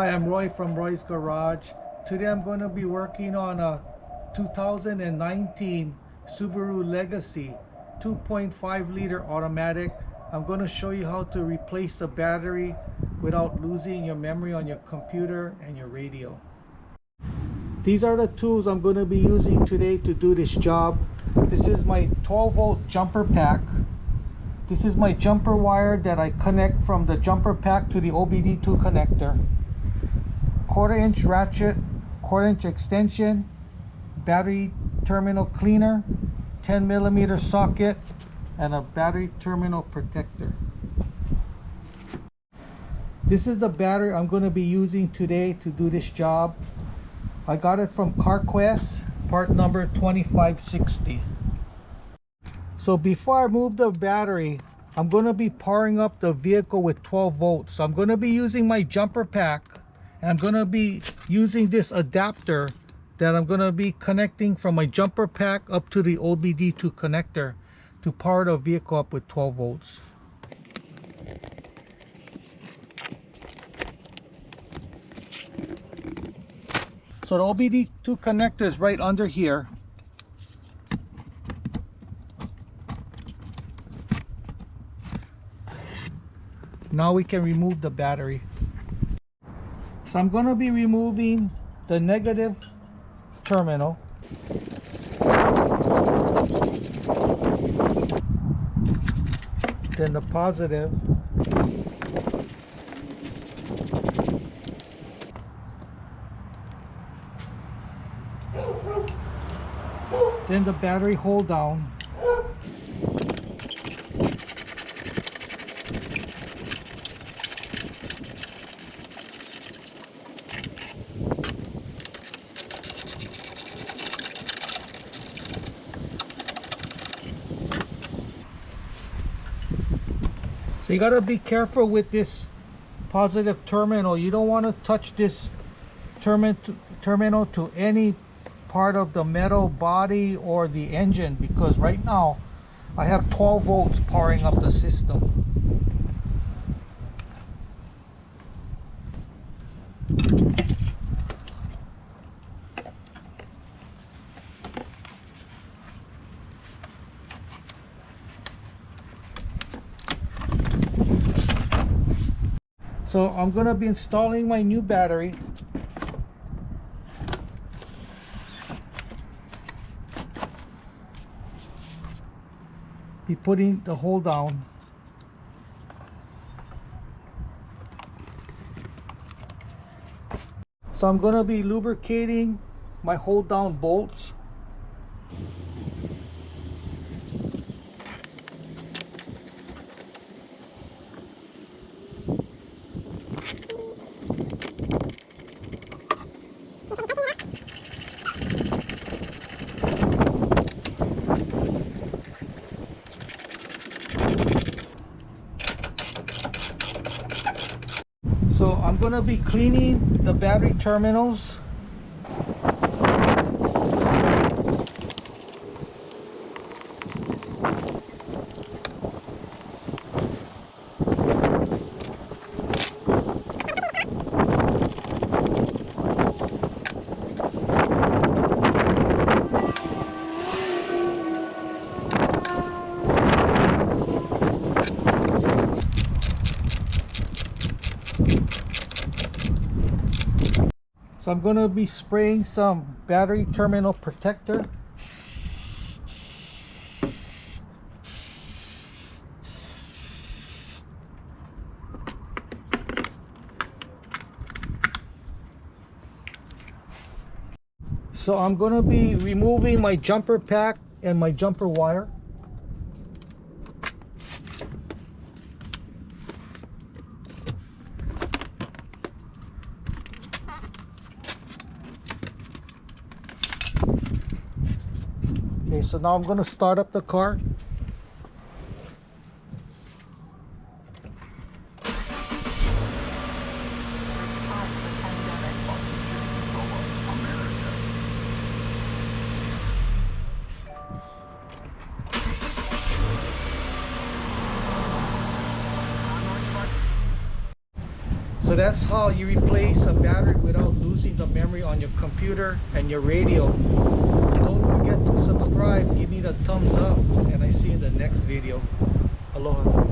Hi, I'm Roy from Roy's Garage. Today I'm going to be working on a 2019 Subaru Legacy 2.5 liter automatic. I'm going to show you how to replace the battery without losing your memory on your computer and your radio. These are the tools I'm going to be using today to do this job. This is my 12 volt jumper pack. This is my jumper wire that I connect from the jumper pack to the OBDII connector. 1/4 inch ratchet, 1/4 inch extension, battery terminal cleaner, 10mm socket, and a battery terminal protector. This is the battery I'm going to be using today to do this job. I got it from CarQuest, part number 2560. So before I move the battery, I'm going to be powering up the vehicle with 12 volts. So I'm going to be using my jumper pack, and I'm going to be using this adapter that I'm going to be connecting from my jumper pack up to the OBDII connector to power the vehicle up with 12 volts. So the OBDII connector is right under here. Now we can remove the battery. So I'm going to be removing the negative terminal. Then the positive. Then the battery hold down. So you gotta be careful with this positive terminal. You don't want to touch this terminal to any part of the metal body or the engine, because right now I have 12 volts powering up the system. So I'm going to be installing my new battery. Be putting the hole down. So I'm going to be lubricating my hold down bolts. So I'm going to be cleaning the battery terminals. So I'm going to be spraying some battery terminal protector. So I'm going to be removing my jumper pack and my jumper wire. Okay, so now I'm going to start up the car. So that's how you replace a battery without losing the memory on your computer and your radio. Don't forget to subscribe, give me the thumbs up, and I see you in the next video. Aloha.